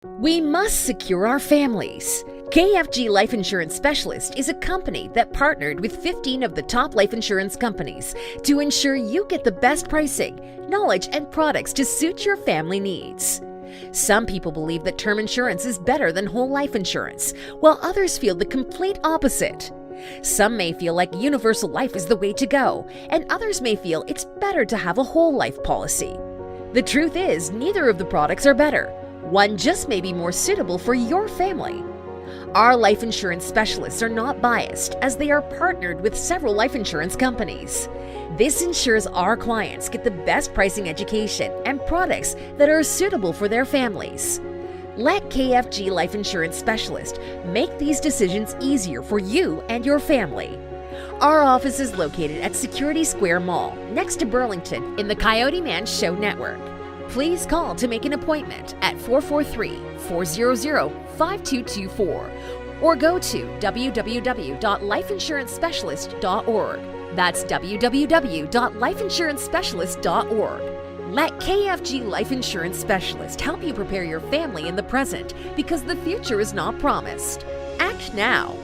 We must secure our families. KFG Life Insurance Specialist is a company that partnered with 15 of the top life insurance companies to ensure you get the best pricing, knowledge, and products to suit your family needs. Some people believe that term insurance is better than whole life insurance, while others feel the complete opposite. Some may feel like universal life is the way to go, and others may feel it's better to have a whole life policy. The truth is, neither of the products are better. One just may be more suitable for your family. Our life insurance specialists are not biased, as they are partnered with several life insurance companies. This ensures our clients get the best pricing, education, and products that are suitable for their families. Let KFG Life Insurance Specialist make these decisions easier for you and your family. Our office is located at Security Square Mall, next to Burlington, in the CoyoteMan Show Network. Please call to make an appointment at 443-400-5224 or go to www.lifeinsurancespecialist.org. That's www.lifeinsurancespecialist.org. Let KFG Life Insurance Specialist help you prepare your family in the present, because the future is not promised. Act now.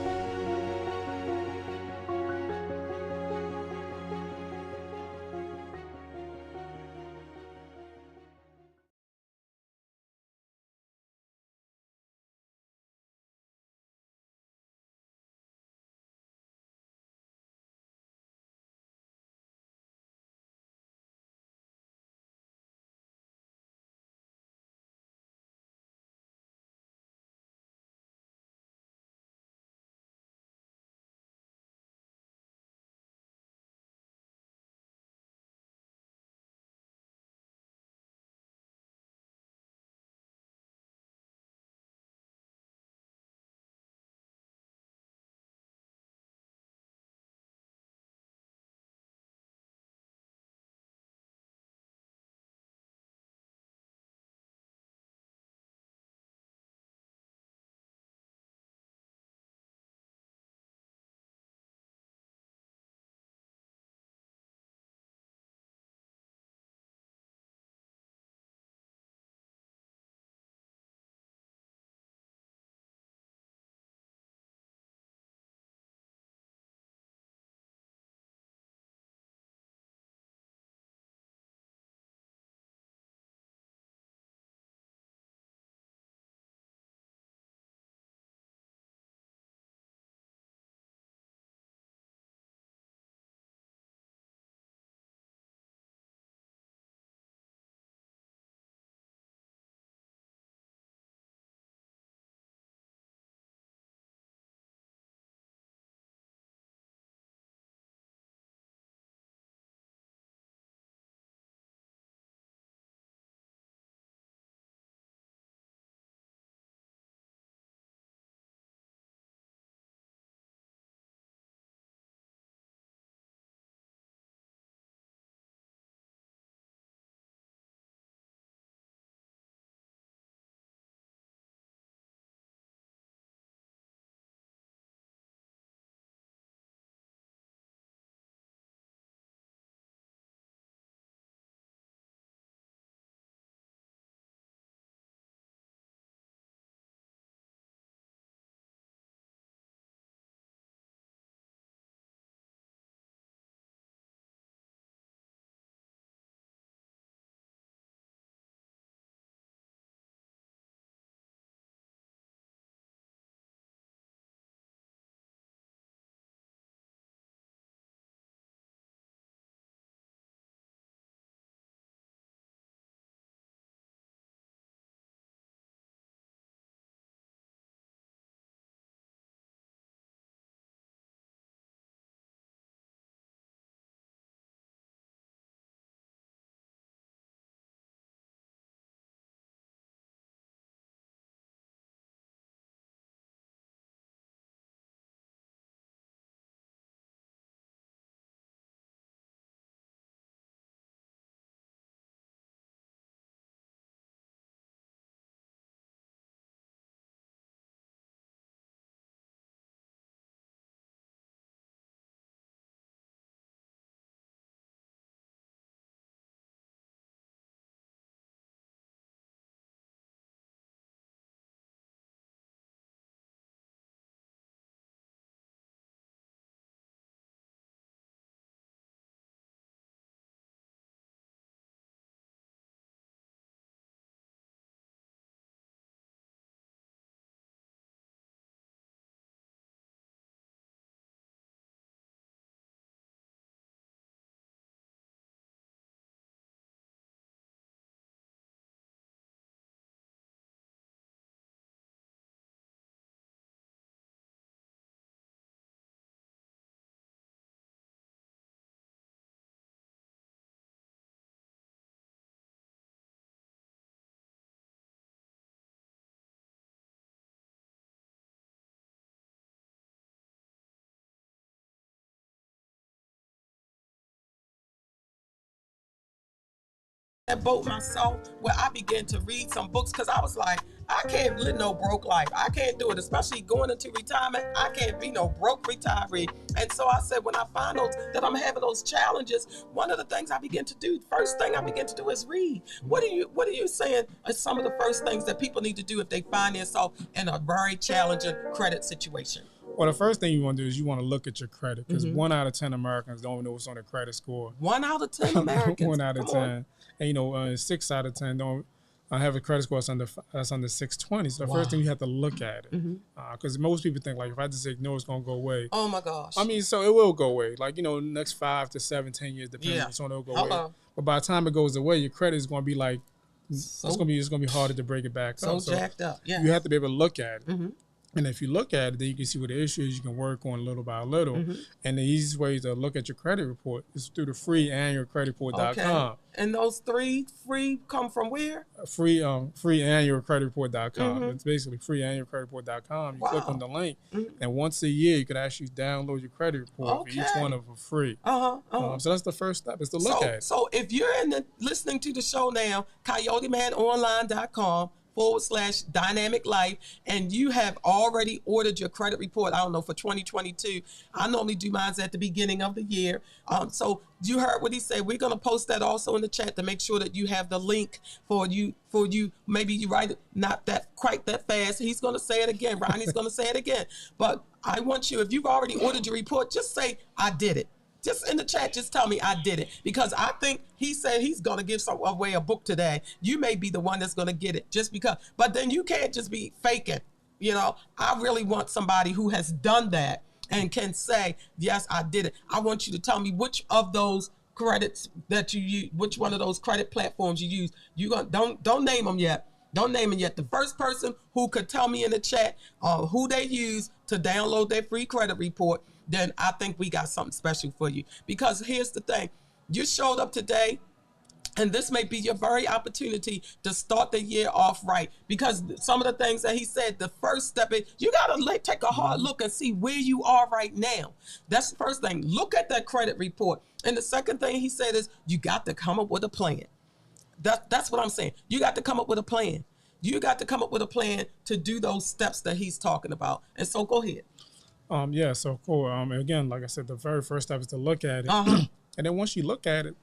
that boat myself where I began to read some books because I was like, I can't live no broke life. I can't do it, especially going into retirement. I can't be no broke retiree. And so I said, when I find that I'm having those challenges, one of the things I begin to do, first thing I begin to do is read. What are you saying are some of the first things that people need to do if they find themselves in a very challenging credit situation? Well, the first thing you want to do is you want to look at your credit, because 1 out of 10 Americans don't know what's on their credit score. 1 out of 10 Americans. 1 out of 10. And 6 out of 10 don't have a credit score that's under 620. So the first thing you have to look at it, because most people think, like, if I just ignore, it's gonna go away. Oh my gosh. I mean, so it will go away. Like, next 5 to 7, 10 years, depending on what's on, it'll go away. But by the time it goes away, your credit is gonna be like, it's gonna be harder to break it back up. So jacked up. Yeah. You have to be able to look at it. And if you look at it, then you can see what the issue is. You can work on little by little. And the easiest way to look at your credit report is through the free annualcreditreport.com. Okay. And those 3 free come from where? Free annualcreditreport.com. It's basically free annualcreditreport.com. You click on the link, and once a year you can actually download your credit report for each one of them for free. So that's the first step, is to look at it. So if you're listening to the show now, CoyoteManOnline.com/dynamic life, and you have already ordered your credit report, I don't know, for 2022. I normally do mine at the beginning of the year. So you heard what he said. We're going to post that also in the chat to make sure that you have the link for you. Maybe you write it not that quite that fast. He's going to say it again. Ronnie's going to say it again. But I want you, if you've already ordered your report, just say, I did it. Just in the chat, just tell me I did it. Because I think he said he's going to give away a book today. You may be the one that's going to get it just because. But then you can't just be faking. I really want somebody who has done that and can say, yes, I did it. I want you to tell me which of those credits that you use, which one of those credit platforms you use. Don't name them yet. Don't name them yet. The first person who could tell me in the chat who they use to download their free credit report, then I think we got something special for you. Because here's the thing. You showed up today, and this may be your very opportunity to start the year off right. Because some of the things that he said, the first step is you got to take a hard look and see where you are right now. That's the first thing. Look at that credit report. And the second thing he said is you got to come up with a plan. That's what I'm saying. You got to come up with a plan. You got to come up with a plan to do those steps that he's talking about. And so go ahead. So cool. Again, like I said, the very first step is to look at it. And then once you look at it,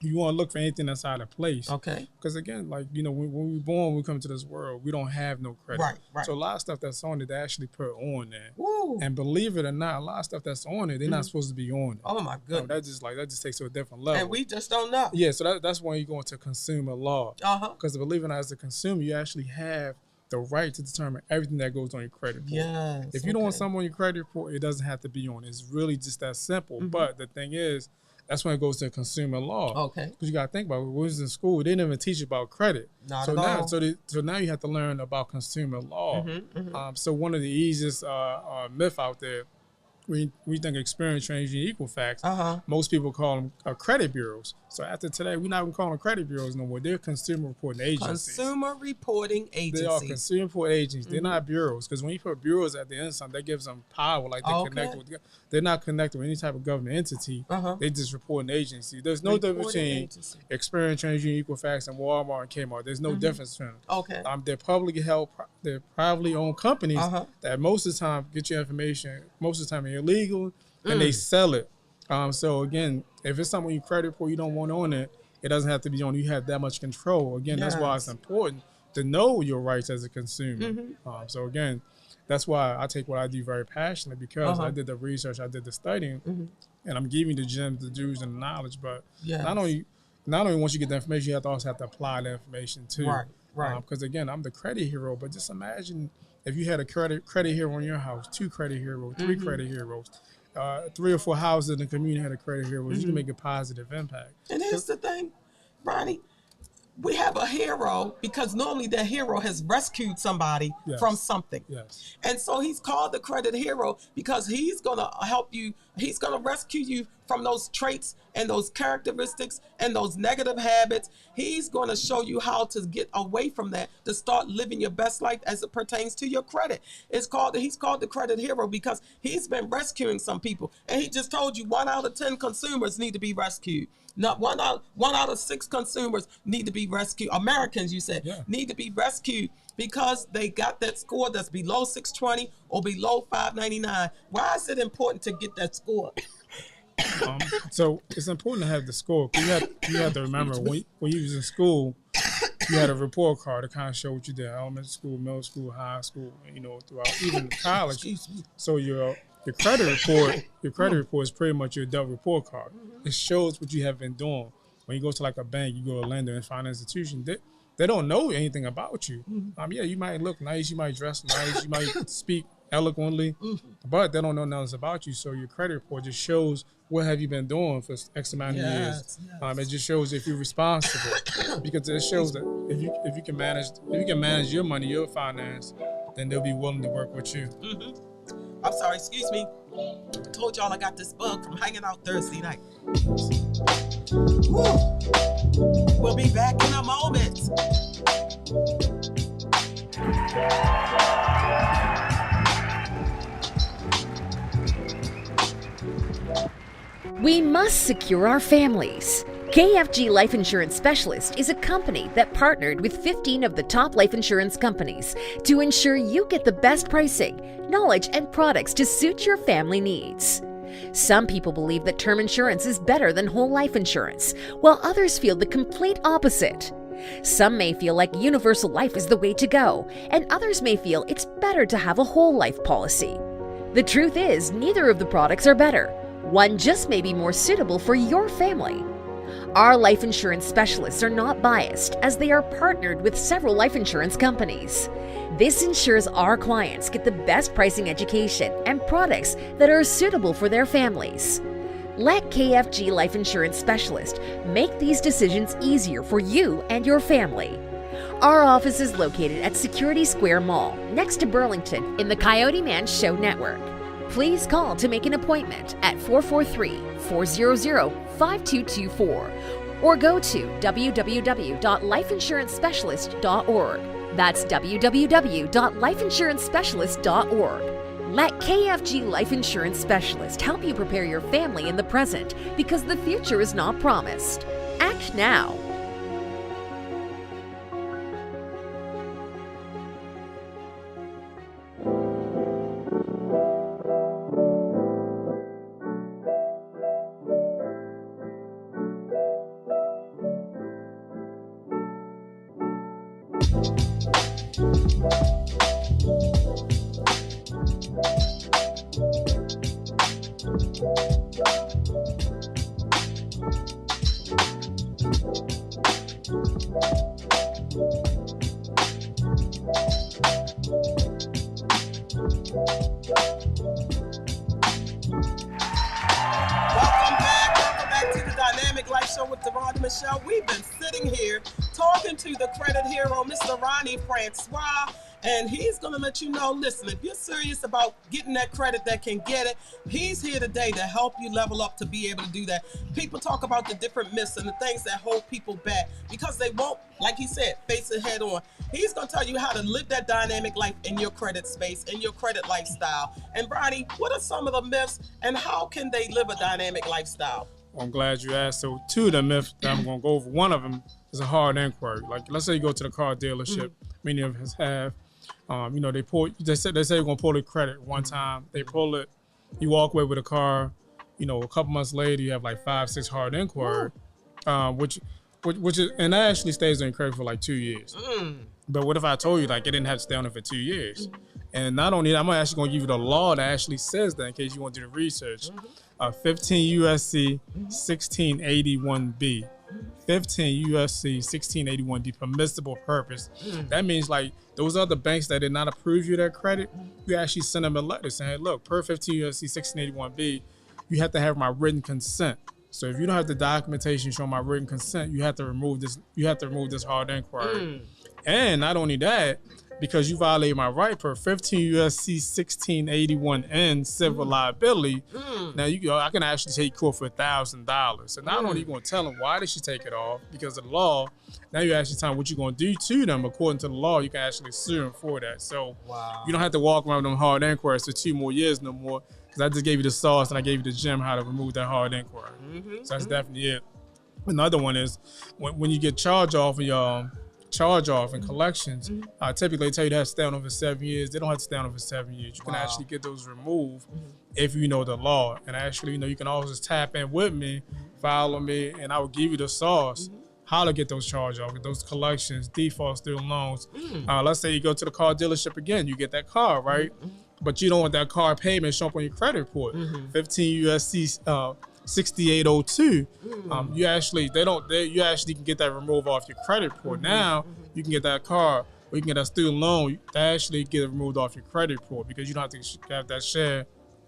you want to look for anything that's out of place. Okay. Because again, like, when we're born, we come to this world, we don't have no credit. Right. So a lot of stuff that's on it, they actually put on there. Woo. And believe it or not, a lot of stuff that's on it, they're not supposed to be on it. Oh my goodness. That just takes to a different level. And we just don't know. Yeah. So that's when you go into consumer law. Because believe it or not, as a consumer, you actually have the right to determine everything that goes on your credit report. Yes. If you don't want something on your credit report, it doesn't have to be on. It's really just that simple. But the thing is, that's when it goes to consumer law. Okay. Because you got to think about it. When we was in school, they didn't even teach about credit. Not at all. So now you have to learn about consumer law. So one of the easiest myth out there, we think experience changing equal facts. Most people call them credit bureaus. So after today, we're not even calling them credit bureaus no more. They're consumer reporting agencies. Consumer reporting agencies. They are consumer reporting agencies. They're not bureaus. Because when you put bureaus at the end of something, that gives them power. Like they're not connected with any type of government entity. They just report an agency. There's no difference between experience changing equal facts and Walmart and Kmart. There's no difference between them. Okay. They're publicly held, they're privately owned companies that most of the time get your information, most of the time illegal, and they sell it. So again, if it's something you credit report you don't want on it, it doesn't have to be on. You have that much control. Again, that's why it's important to know your rights as a consumer. So again, that's why I take what I do very passionately, because I did the research, I did the studying, and I'm giving the gems, the jewels, and the knowledge. But not only once you get the information, you also have to apply the information too. Right. Because again, I'm the credit hero, but just imagine if you had a credit hero in your house, 2 credit heroes, 3 credit heroes, 3 or 4 houses in the community had a credit hero, you can make a positive impact. And here's the thing, Ronnie, we have a hero because normally that hero has rescued somebody from something. And so he's called the credit hero because he's going to help you. He's going to rescue you from those traits and those characteristics and those negative habits. He's going to show you how to get away from that, to start living your best life as it pertains to your credit. He's called the credit hero because he's been rescuing some people. And he just told you 1 out of 10 consumers need to be rescued. Not one out of 6 consumers need to be rescued. Americans, you said, need to be rescued because they got that score that's below 620 or below 599. Why is it important to get that score? So it's important to have the score. You have to remember when you was in school, you had a report card to kind of show what you did: elementary school, middle school, high school, throughout even college. So your credit report is pretty much your adult report card. It shows what you have been doing. When you go to like a bank, you go to a lender and financial institution, they don't know anything about you. You might look nice, you might dress nice, you might speak eloquently, but they don't know nothing about you. So your credit report just shows what have you been doing for X amount of years. It just shows if you're responsible, because it shows that if you can manage your money, your finance, then they'll be willing to work with you. I'm sorry, excuse me. I told y'all I got this bug from hanging out Thursday night. Woo. We'll be back in a moment. We must secure our families. KFG Life Insurance Specialist is a company that partnered with 15 of the top life insurance companies to ensure you get the best pricing, knowledge, and products to suit your family needs. Some people believe that term insurance is better than whole life insurance, while others feel the complete opposite. Some may feel like universal life is the way to go, and others may feel it's better to have a whole life policy. The truth is, neither of the products are better. One just may be more suitable for your family. Our life insurance specialists are not biased, as they are partnered with several life insurance companies. This ensures our clients get the best pricing, education, and products that are suitable for their families. Let KFG Life Insurance Specialist make these decisions easier for you and your family. Our office is located at Security Square Mall, next to Burlington, in the CoyoteMan Show Network. Please call to make an appointment at 443-400-5224 or go to www.lifeinsurancespecialist.org. That's www.lifeinsurancespecialist.org. Let KFG Life Insurance Specialist help you prepare your family in the present, because the future is not promised. Act now. Michelle, we've been sitting here talking to the credit hero, Mr. Ronnie Francois, and he's going to let you know, listen, if you're serious about getting that credit that can get it, he's here today to help you level up to be able to do that. People talk about the different myths and the things that hold people back because they won't, like he said, face it head on. He's going to tell you how to live that dynamic life in your credit space, in your credit lifestyle. And Ronnie, what are some of the myths and how can they live a dynamic lifestyle? I'm glad you asked. So 2 of the myths that I'm going to go over, one of them is a hard inquiry. Like, let's say you go to the car dealership, many of us have, they say they're going to pull the credit one time. They pull it, you walk away with a car, a couple months later, you have like 5-6 hard inquiry, which is, and that actually stays on credit for like 2 years. But what if I told you like it didn't have to stay on it for 2 years? And not only that, I'm actually going to give you the law that actually says that in case you want to do the research. 15 USC 1681B. 15 USC 1681D, permissible purpose. That means like those other banks that did not approve you that credit, you actually send them a letter saying, hey, look, per 15 USC 1681B, you have to have my written consent. So if you don't have the documentation showing my written consent, you have to remove this hard inquiry. And not only that, because you violate my right per 15 U.S.C. 1681N civil liability. Now I can actually take court for $1,000. So not only are you going to tell them why they should take it off because of the law, now you're actually telling what you're going to do to them according to the law. You can actually sue them for that. So you don't have to walk around with them hard inquiries for 2 more years no more, because I just gave you the sauce and I gave you the gem how to remove that hard inquiry. So that's definitely it. Another one is when you get charged off of your charge-off and collections, typically they tell you to have to stay on them for 7 years. They don't have to stay on them for 7 years. You can actually get those removed if you know the law. And actually, you can always just tap in with me, follow me, and I will give you the sauce how to get those charge-off, get those collections, default student loans. Let's say you go to the car dealership again, you get that car, right? But you don't want that car payment show up on your credit report. 15 USC 6802. You actually can get that removed off your credit report. Now you can get that car, or you can get that student loan. That actually get it removed off your credit report because you don't have to have that share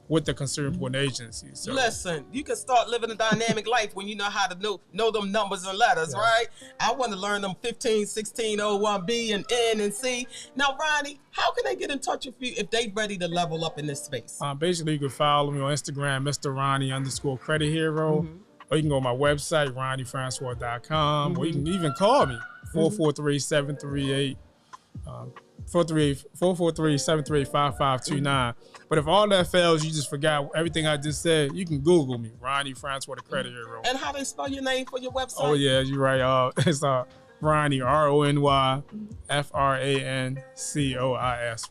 with the consumer reporting agency. So listen, you can start living a dynamic life when you know how to know them numbers and letters, right? I want to learn them 15, 16, 01B and N and C. Now, Ronnie, how can they get in touch with you if they ready to level up in this space? Basically, you can follow me on Instagram, Mr. Ronnie _credit hero, or you can go to my website, RonnieFrancois.com, or you can even call me, 443-738. 443-738-5529. But if all that fails, you just forgot everything I just said, you can Google me, Ronnie Francois, the credit hero. And how they spell your name for your website? Oh yeah, you're right. It's Ronnie, RONY FRANCOIS,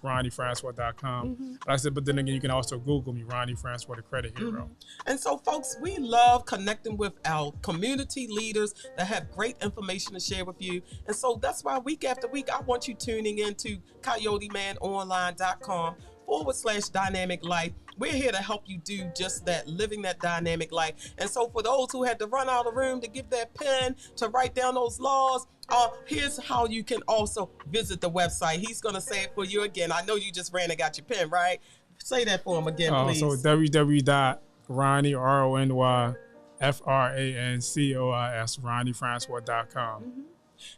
RonnieFrancois.com. Like I said, but then again, you can also Google me, Ronnie Francois, the credit hero. And so, folks, we love connecting with our community leaders that have great information to share with you. And so that's why week after week, I want you tuning into CoyoteManOnline.com/dynamic life. We're here to help you do just that, living that dynamic life. And so for those who had to run out of the room to give their pen to write down those laws, here's how you can also visit the website. He's going to say it for you again. I know you just ran and got your pen, right? Say that for him again, please. So www.Ronnie, RONY FRANCOIS, RonnieFrancois.com.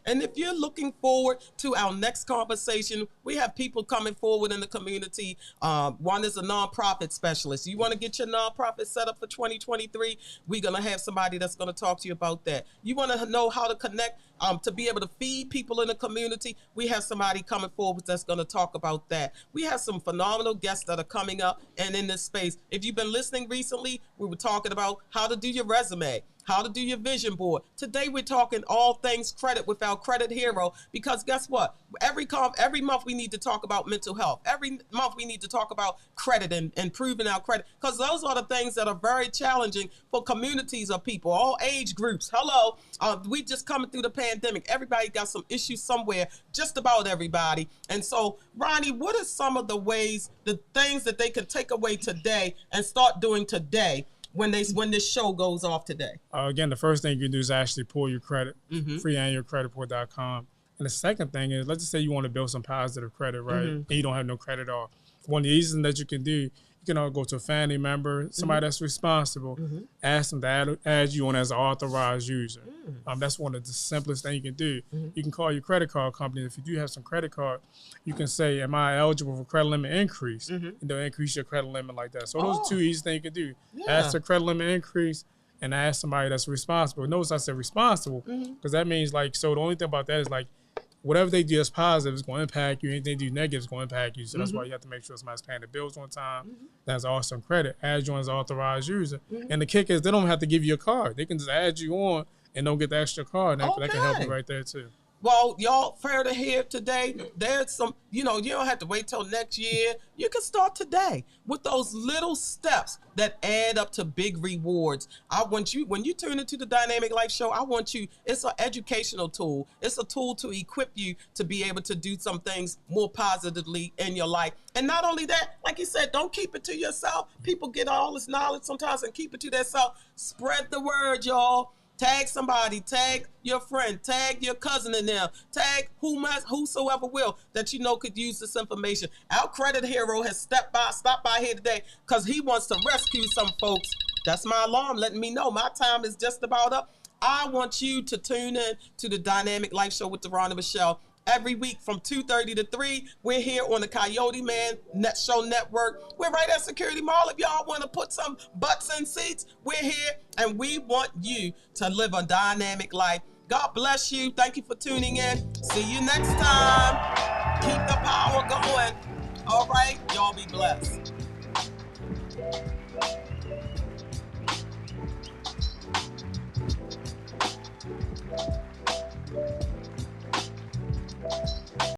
And if you're looking forward to our next conversation, we have people coming forward in the community. One is a nonprofit specialist. You want to get your nonprofit set up for 2023? We're going to have somebody that's going to talk to you about that. You want to know how to connect to be able to feed people in the community? We have somebody coming forward that's going to talk about that. We have some phenomenal guests that are coming up and in this space. If you've been listening recently, we were talking about how to do your resume, how to do your vision board. Today we're talking all things credit with our credit hero, because guess what? Every month we need to talk about mental health. Every month we need to talk about credit and improving our credit, because those are the things that are very challenging for communities of people, all age groups. Hello, we just coming through the pandemic. Everybody got some issues somewhere, just about everybody. And so, Ronnie, what are some of the ways, the things that they can take away today and start doing today when this show goes off today? Again, the first thing you can do is actually pull your credit, freeannualcreditreport.com. And the second thing is, let's just say you want to build some positive credit, right? And you don't have no credit at all. One of the easiest things that you can do, you can go to a family member, somebody that's responsible, ask them to add you on as an authorized user. That's one of the simplest things you can do. You can call your credit card company. If you do have some credit card, you can say, am I eligible for credit limit increase? And they'll increase your credit limit like that. So those are two easy things you can do. Ask the credit limit increase and ask somebody that's responsible. Notice I said responsible, because that means so the only thing about that is whatever they do that's positive is going to impact you. Anything they do negative is going to impact you. So that's why you have to make sure somebody's paying the bills on time. That's awesome credit. Add you on as an authorized user. And the kick is they don't have to give you a card. They can just add you on and don't get the extra card. That can help you right there too. Well, y'all fair to hear today. There's some, you don't have to wait till next year. You can start today with those little steps that add up to big rewards. I want you, when you tune into the Dynamic Life Show, it's an educational tool. It's a tool to equip you to be able to do some things more positively in your life. And not only that, like you said, don't keep it to yourself. People get all this knowledge sometimes and keep it to themselves. Spread the word, y'all. Tag somebody, tag your friend, tag your cousin in there, tag whosoever will that could use this information. Our credit hero has stopped by here today because he wants to rescue some folks. That's my alarm letting me know my time is just about up. I want you to tune in to the Dynamic Life Show with Ron and Michelle. every week from 2:30 to 3. We're here on the Coyote Man Show Network. We're right at Security Mall. If y'all want to put some butts in seats, we're here, and we want you to live a dynamic life. God bless you. Thank you for tuning in. See you next time. Keep the power going. All right, y'all be blessed.